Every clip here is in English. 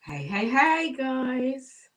Hey, hey, hey, guys.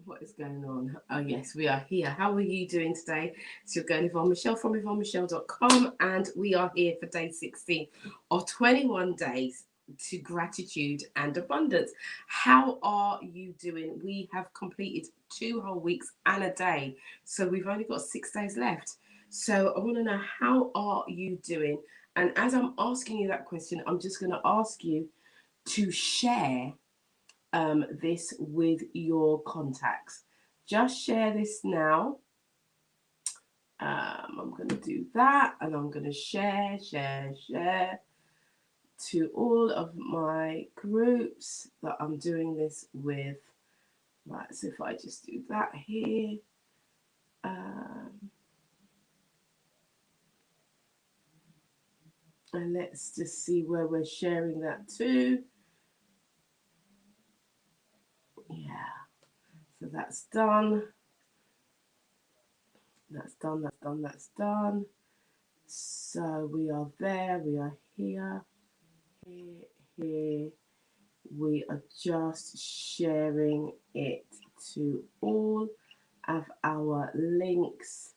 What is going on? Oh, yes, we are here. How are you doing today? It's your girl Yvonne Michelle from YvonneMichelle.com, and we are here for day 16 of 21 days to gratitude and abundance. How are you doing? We have completed 2 whole weeks and a day, so we've only got 6 days left. So I want to know, how are you doing? And as I'm asking you that question, I'm just going to ask you to share this with your contacts. Just share this now. I'm going to do that, and I'm going to share to all of my groups that I'm doing this with. Right, so if I just do that here, and let's just see where we're sharing that to. Yeah, so that's done. That's done, that's done, that's done. So we are there, we are here, here. We are just sharing it to all of our links,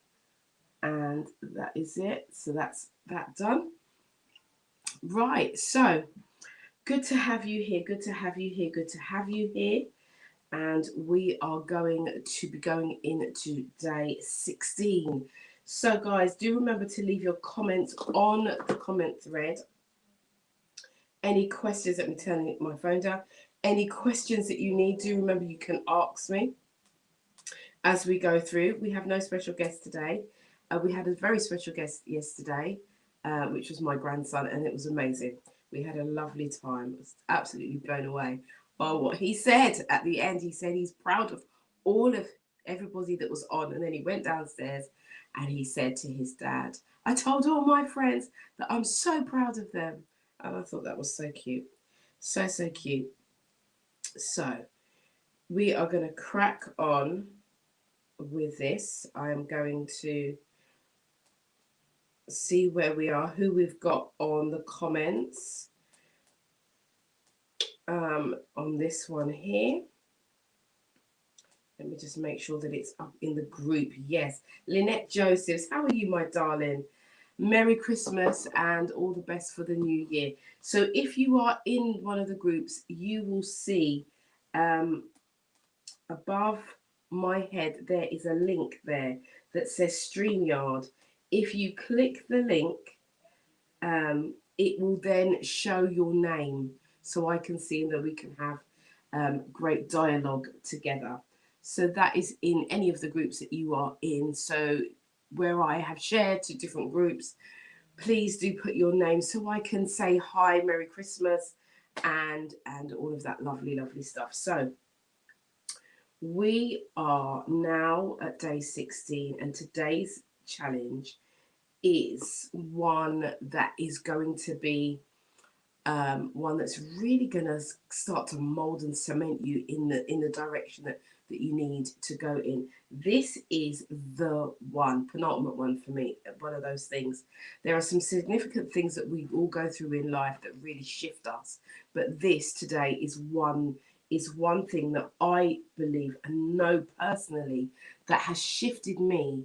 and that is it. So that's that done. Right, so good to have you here, good to have you here, good to have you here. And we are going to be going into day 16. So guys, do remember to leave your comments on the comment thread. Any questions, let me turn my phone down. Any questions that you need, do remember you can ask me as we go through. We have no special guest today. We had a very special guest yesterday, which was my grandson, and it was amazing. We had a lovely time. I was absolutely blown away by what he said at the end. He said he's proud of all of everybody that was on, and then he went downstairs and he said to his dad, "I told all my friends that I'm so proud of them." And I thought that was so cute. So, so cute. So, we are going to crack on with this. I am going to see where we are, who we've got on the comments on this one here. Let me just make sure that it's up in the group. Yes, Lynette Josephs, how are you, my darling? Merry Christmas and all the best for the new year. So if you are in one of the groups, you will see above my head there is a link there that says StreamYard. If you click the link, it will then show your name so I can see that we can have great dialogue together. So that is in any of the groups that you are in. So where I have shared to different groups, please do put your name so I can say hi, Merry Christmas, and all of that lovely, lovely stuff. So we are now at day 16, and today's challenge is one that is going to be one that's really going to start to mold and cement you in the direction that you need to go in. This is the one, penultimate one for me, one of those things. There are some significant things that we all go through in life that really shift us, but this today is one thing that I believe and know personally that has shifted me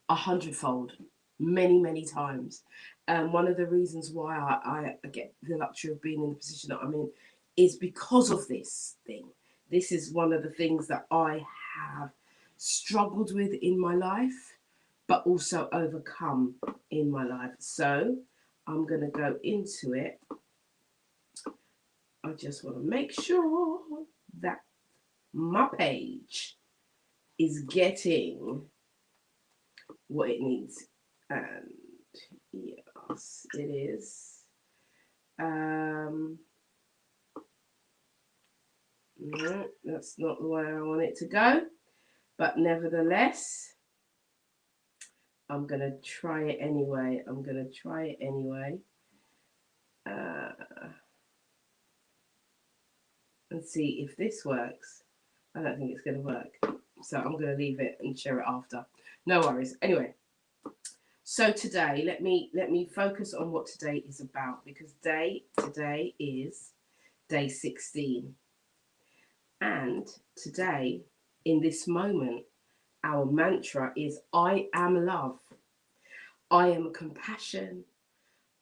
100-fold, many times. One of the reasons why I get the luxury of being in the position that I'm in is because of this thing. This is one of the things that I have struggled with in my life, but also overcome in my life. So I'm going to go into it. I just want to make sure that my page is getting what it needs. And yes, it is. No, that's not the way I want it to go. But nevertheless, I'm going to try it anyway. And see if this works. I don't think it's going to work. So I'm going to leave it and share it after. No worries. Anyway, so today, let me focus on what today is about, because today is day 16. And today, in this moment, our mantra is I am love. I am compassion.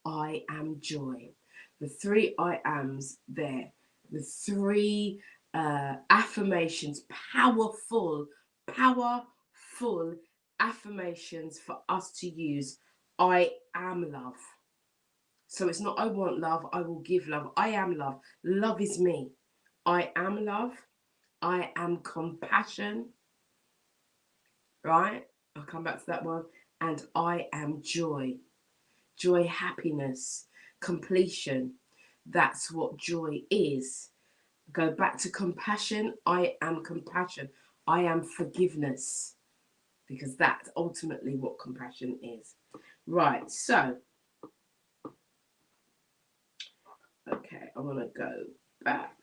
I am joy. The three I ams there. The three affirmations, powerful affirmations for us to use. I am love. So it's not I want love, I will give love. I am love. Love is me. I am love. I am compassion. Right? I'll come back to that one. And I am joy. Joy, happiness, completion. That's what joy is. Go back to compassion. I am compassion. I am forgiveness. Because that's ultimately what compassion is. Right, so. Okay, I want to go back.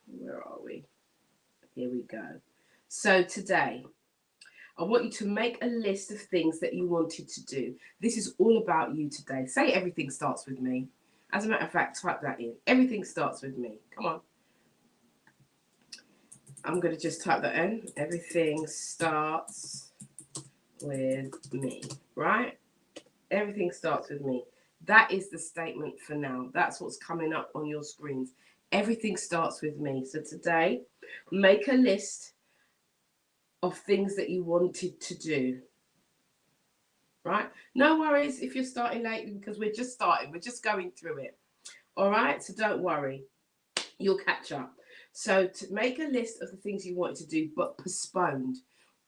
Where are we? Here we go. So today, I want you to make a list of things that you wanted to do. This is all about you today. Say everything starts with me. As a matter of fact, type that in. Everything starts with me. Come on. I'm going to just type that in. Everything starts with me. Right? Everything starts with me. That is the statement for now. That's what's coming up on your screens. Everything starts with me. So today, make a list of things that you wanted to do. Right? No worries if you're starting late because we're just starting. We're just going through it. All right? So don't worry. You'll catch up. So to make a list of the things you wanted to do but postponed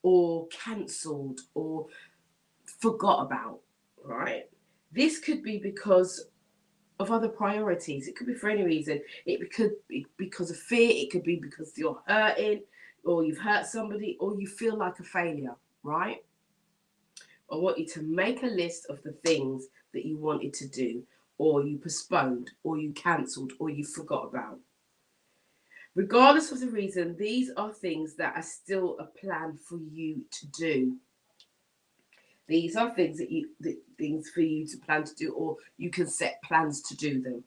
or cancelled or forgot about. Right? This could be because of other priorities. It could be for any reason. It could be because of fear. It could be because you're hurting or you've hurt somebody or you feel like a failure, right? I want you to make a list of the things that you wanted to do or you postponed or you cancelled or you forgot about. Regardless of the reason, these are things that are still a plan for you to do. These are things things for you to plan to do, or you can set plans to do them.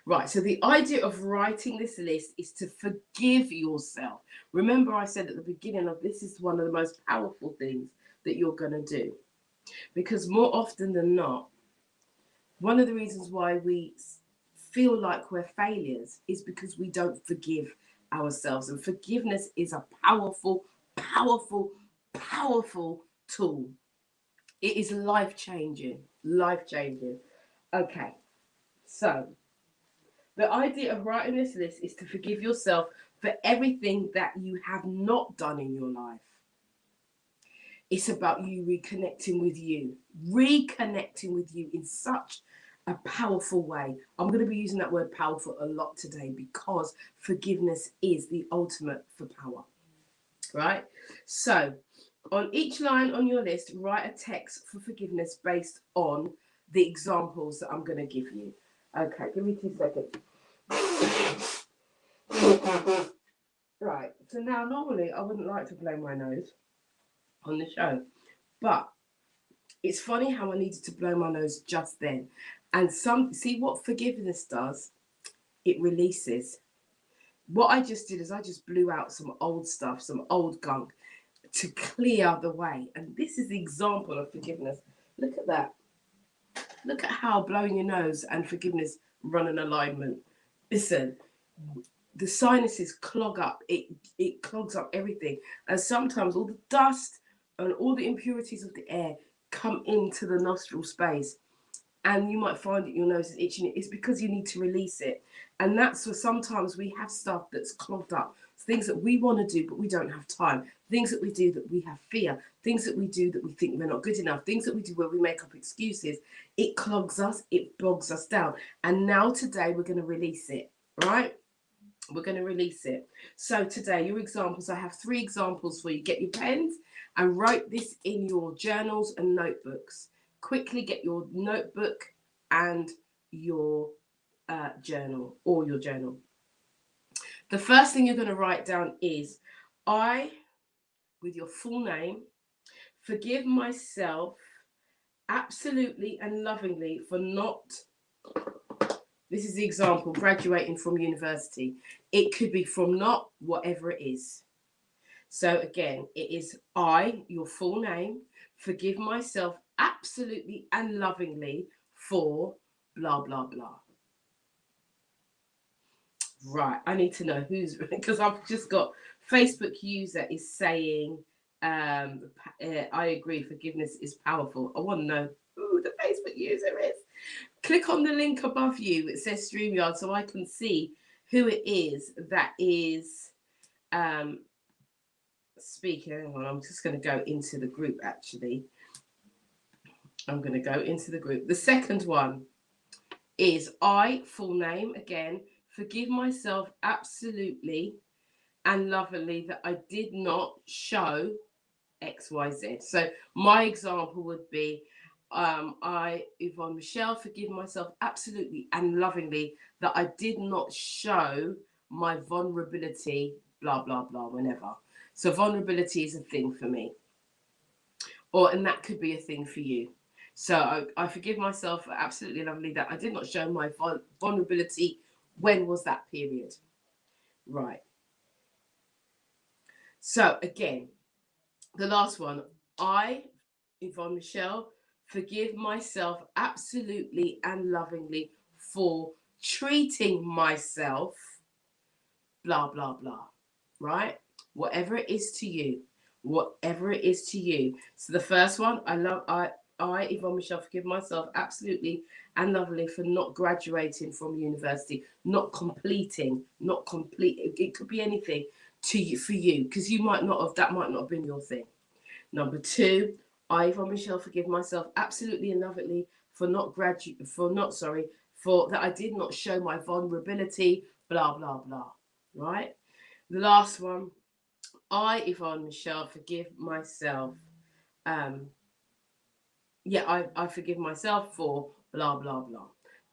Right, so the idea of writing this list is to forgive yourself. Remember, I said at the beginning of this is one of the most powerful things that you're going to do. Because more often than not, one of the reasons why we feel like we're failures is because we don't forgive ourselves. And forgiveness is a powerful, powerful, powerful tool. It is life-changing, life-changing. Okay, so the idea of writing this list is to forgive yourself for everything that you have not done in your life. It's about you reconnecting with you in such a powerful way. I'm going to be using that word powerful a lot today because forgiveness is the ultimate for power, right? So on each line on your list, write a text for forgiveness based on the examples that I'm going to give you. Okay, give me 2 seconds. Right, so now normally I wouldn't like to blow my nose on the show, but it's funny how I needed to blow my nose just then. And see what forgiveness does? It releases. What I just did is I just blew out some old stuff, some old gunk to clear the way. And this is the example of forgiveness. Look at that. Look at how blowing your nose and forgiveness run in alignment. Listen, the sinuses clog up. It clogs up everything. And sometimes all the dust and all the impurities of the air come into the nostril space. And you might find that your nose is itching. It's because you need to release it. And that's where sometimes we have stuff that's clogged up. Things that we want to do, but we don't have time. Things that we do that we have fear. Things that we do that we think we're not good enough. Things that we do where we make up excuses. It clogs us. It bogs us down. And now today we're going to release it, right? We're going to release it. So today, your examples, I have 3 examples for you. Get your pens and write this in your journals and notebooks. Quickly get your notebook and your journal or your journal. The first thing you're going to write down is I, with your full name, forgive myself absolutely and lovingly for not This is the example, graduating from university. It could be from not, whatever it is. So again, it is I, your full name, forgive myself absolutely and lovingly for blah, blah, blah. Right, I need to know who's, because I've just got Facebook user is saying, I agree, forgiveness is powerful. I want to know who the Facebook user is. Click on the link above you. It says StreamYard, so I can see who it is that is speaking. Hang on, I'm just going to go into the group actually. I'm going to go into the group. The second one is I, full name, again, forgive myself absolutely and lovingly that I did not show XYZ. So my example would be I, Yvonne Michelle, forgive myself absolutely and lovingly that I did not show my vulnerability, blah, blah, blah, whenever. So vulnerability is a thing for me. And that could be a thing for you. So I forgive myself absolutely lovely that I did not show my vulnerability. When was that period? Right. So again, the last one, I, Yvonne Michelle, forgive myself absolutely and lovingly for treating myself, blah, blah, blah. Right? Whatever it is to you. Whatever it is to you. So the first one, I, Yvonne Michelle, forgive myself absolutely and lovingly for not graduating from university, not completing, not complete. It could be anything to you for you, because you might not have, that might not have been your thing. Number two, I, Yvonne Michelle, forgive myself absolutely and lovingly for for that I did not show my vulnerability, blah, blah, blah. Right? The last one, I, Yvonne Michelle, forgive myself. I forgive myself for blah, blah, blah.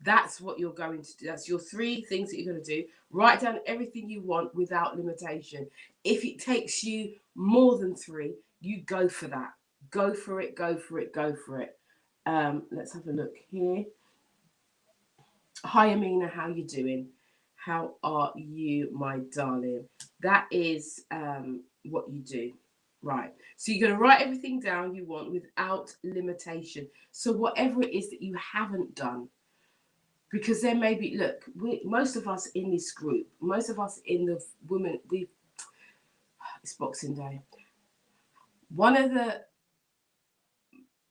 That's what you're going to do. That's your three things that you're going to do. Write down everything you want without limitation. If it takes you more than three, you go for that. Go for it, go for it, go for it. Let's have a look here. Hi, Amina, how you doing? How are you, my darling? That is what you do. Right. So you're going to write everything down you want without limitation. So whatever it is that you haven't done, because there may be, look, most of us in this group, most of us in the women, it's Boxing Day. One of the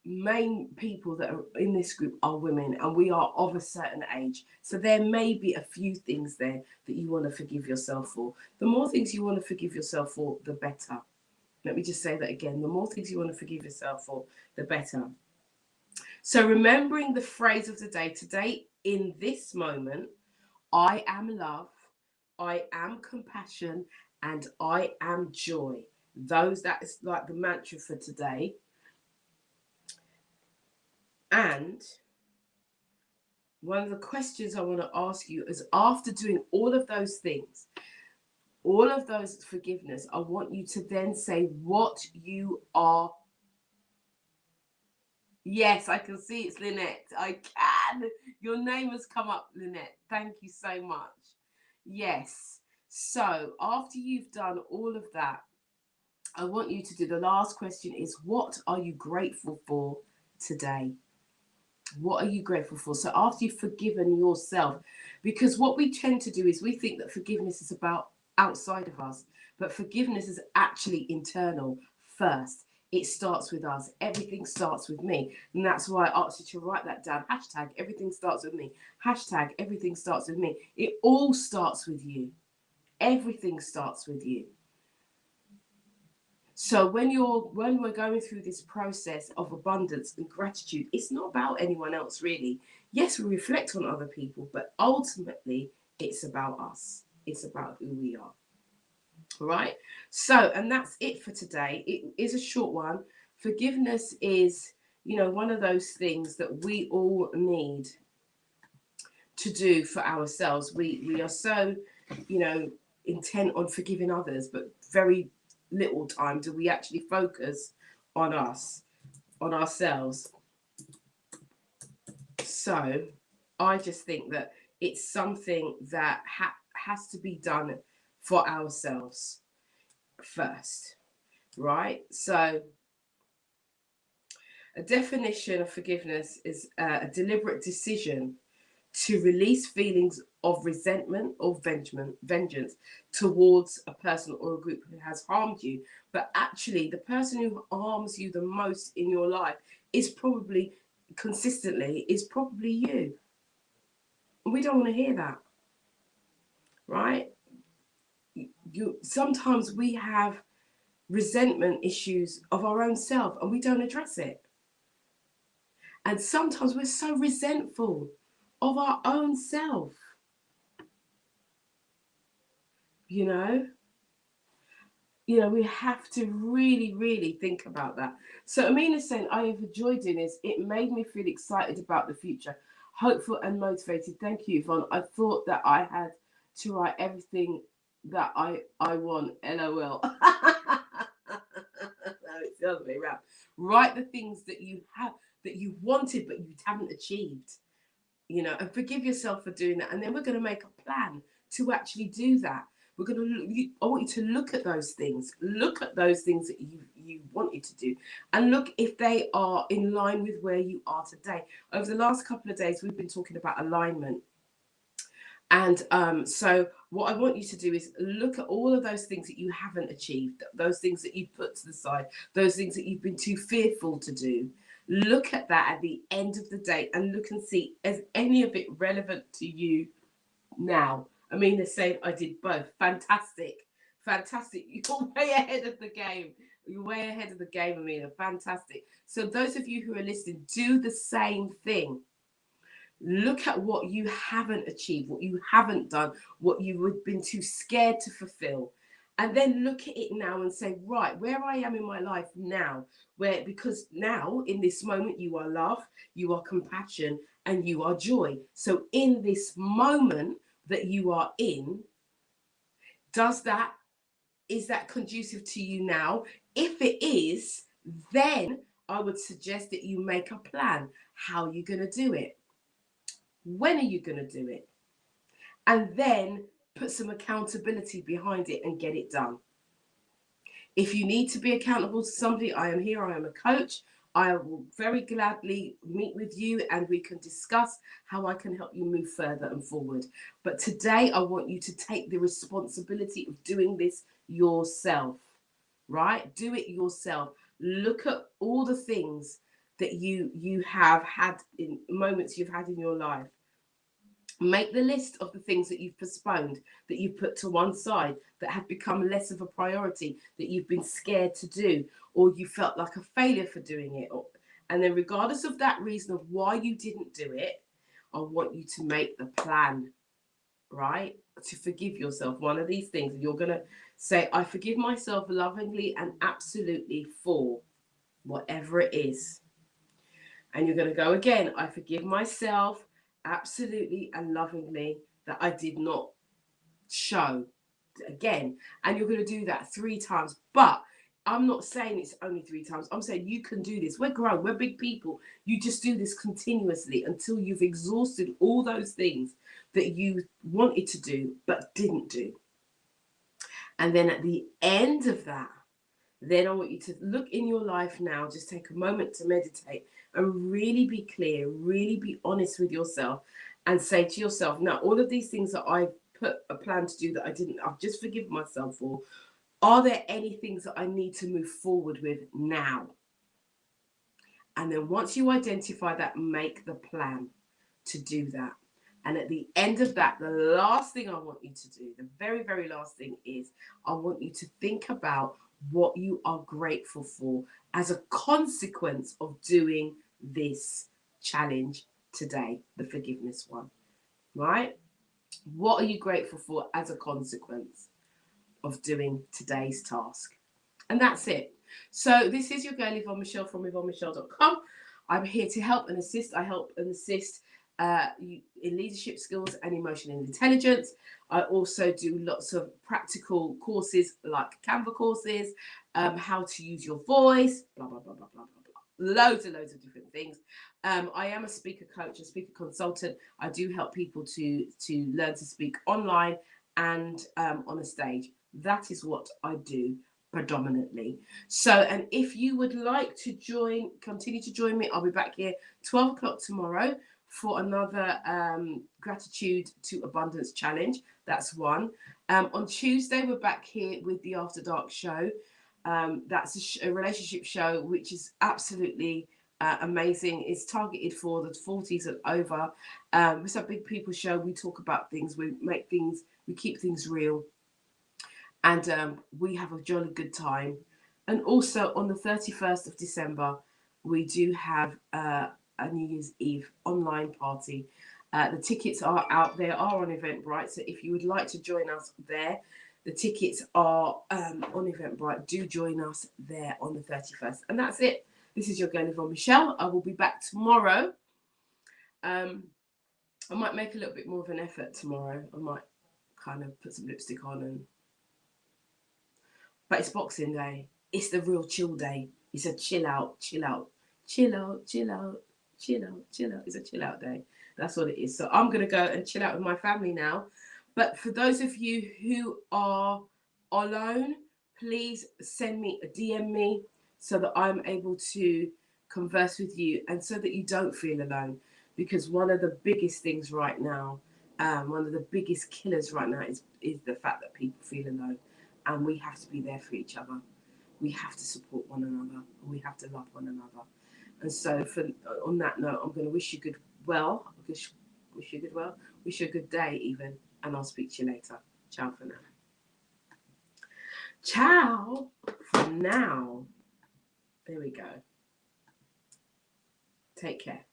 main people that are in this group are women, and we are of a certain age. So there may be a few things there that you want to forgive yourself for. The more things you want to forgive yourself for, the better. Let me just say that again. The more things you want to forgive yourself for, the better. So remembering the phrase of the day today, in this moment, I am love, I am compassion, and I am joy. That is like the mantra for today. And one of the questions I want to ask you is, after doing all of those things, all of those forgiveness, I want you to then say what you are. Yes, I can see it's Lynette. I can. Your name has come up, Lynette. Thank you so much. Yes. So after you've done all of that, I want you to do, the last question is, what are you grateful for today? What are you grateful for? So after you've forgiven yourself, because what we tend to do is we think that forgiveness is about outside of us, but forgiveness is actually internal first. It starts with us. Everything starts with me. And that's why I asked you to write that down. Hashtag everything starts with me. Hashtag everything starts with me. It all starts with you. Everything starts with you. So when we're going through this process of abundance and gratitude, it's not about anyone else really. Yes, we reflect on other people, but ultimately it's about us. It's about who we are. Right? So, and that's it for today. It is a short one. Forgiveness is, one of those things that we all need to do for ourselves. We are so, intent on forgiving others, but very little time do we actually focus on us, on ourselves. So I just think that It's something that has to be done for ourselves first, right? So a definition of forgiveness is a deliberate decision to release feelings of resentment or vengeance towards a person or a group who has harmed you. But actually, the person who harms you the most in your life is probably consistently is probably you. We don't want to hear that, right? You sometimes we have resentment issues of our own self and we don't address it. And sometimes we're so resentful of our own self, you know? We have to really, really think about that. So Amina's saying, I have enjoyed doing this. It made me feel excited about the future, hopeful and motivated. Thank you, Yvonne. I thought that I had to write everything that I want. LOL. No, it's the other way around. Write the things that you have, that you wanted but you haven't achieved. And forgive yourself for doing that. And then we're going to make a plan to actually do that. We're going to. I want you to look at those things. Look at those things that you wanted to do, and look if they are in line with where you are today. Over the last couple of days, we've been talking about alignment. And so what I want you to do is look at all of those things that you haven't achieved, those things that you put to the side, those things that you've been too fearful to do. Look at that at the end of the day and look and see, is any of it relevant to you now? I mean, they're saying I did both. Fantastic. Fantastic. You're way ahead of the game. You're way ahead of the game, Amina. Fantastic. So those of you who are listening, do the same thing. Look at what you haven't achieved, what you haven't done, what you've been too scared to fulfill. And then look at it now and say, right, where I am in my life now, because now in this moment you are love, you are compassion, and you are joy. So in this moment that you are in, is that conducive to you now? If it is, then I would suggest that you make a plan. How you're going to do it? When are you going to do it? And then put some accountability behind it and get it done. If you need to be accountable to somebody, I am here. I am a coach. I will very gladly meet with you and we can discuss how I can help you move further and forward. But today, I want you to take the responsibility of doing this yourself, right? Do it yourself. Look at all the things that you have had in moments you've had in your life. Make the list of the things that you've postponed, that you've put to one side, that have become less of a priority, that you've been scared to do, or you felt like a failure for doing it. And then regardless of that reason of why you didn't do it, I want you to make the plan, right? To forgive yourself. One of these things, you're going to say, I forgive myself lovingly and absolutely for whatever it is. And you're going to go again, I forgive myself absolutely and lovingly that I did not show again. And you're going to do that 3 times. But I'm not saying it's only 3 times. I'm saying you can do this. We're grown. We're big people. You just do this continuously until you've exhausted all those things that you wanted to do but didn't do. And then at the end of that, then I want you to look in your life now, just take a moment to meditate and really be clear, really be honest with yourself and say to yourself, now, all of these things that I put a plan to do that I didn't, I've just forgiven myself for. Are there any things that I need to move forward with now? And then once you identify that, make the plan to do that. And at the end of that, the last thing I want you to do, the very, very last thing is I want you to think about what you are grateful for as a consequence of doing this challenge today, the forgiveness one, right? What are you grateful for as a consequence of doing today's task? And that's it. So this is your girl Yvonne Michelle from YvonneMichelle.com. I'm here to help and assist. I help and assist in leadership skills and emotional intelligence. I also do lots of practical courses like Canva courses, how to use your voice, blah, blah, blah, blah, blah, blah, loads and loads of different things. I am a speaker coach, a speaker consultant. I do help people to learn to speak online and on a stage. That is what I do predominantly. So, and if you would like to continue to join me, I'll be back here 12 o'clock tomorrow for another Gratitude to Abundance challenge. That's one. On Tuesday, we're back here with the After Dark show. That's a relationship show which is absolutely amazing. It's targeted for the 40s and over. It's a big people show. We talk about things, we keep things real, and we have a jolly good time. And also on the 31st of December, we do have a New Year's Eve online party. The tickets are out there, are on Eventbrite. So if you would like to join us there, the tickets are on Eventbrite. Do join us there on the 31st. And that's it. This is your girl Yvonne Michelle. I will be back tomorrow. I might make a little bit more of an effort tomorrow. I might kind of put some lipstick on, but it's Boxing Day. It's the real chill day. It's a chill out, chill out, chill out, chill out, chill out, chill out. It's a chill out day. That's what it is. So I'm going to go and chill out with my family now. But for those of you who are alone, please send me a DM me so that I'm able to converse with you and so that you don't feel alone. Because one of the biggest things right now, one of the biggest killers right now is the fact that people feel alone. And we have to be there for each other. We have to support one another. And we have to love one another. And so on that note, I'm going to wish you well. Wish you a good day even. And I'll speak to you later. Ciao for now. Ciao for now. There we go. Take care.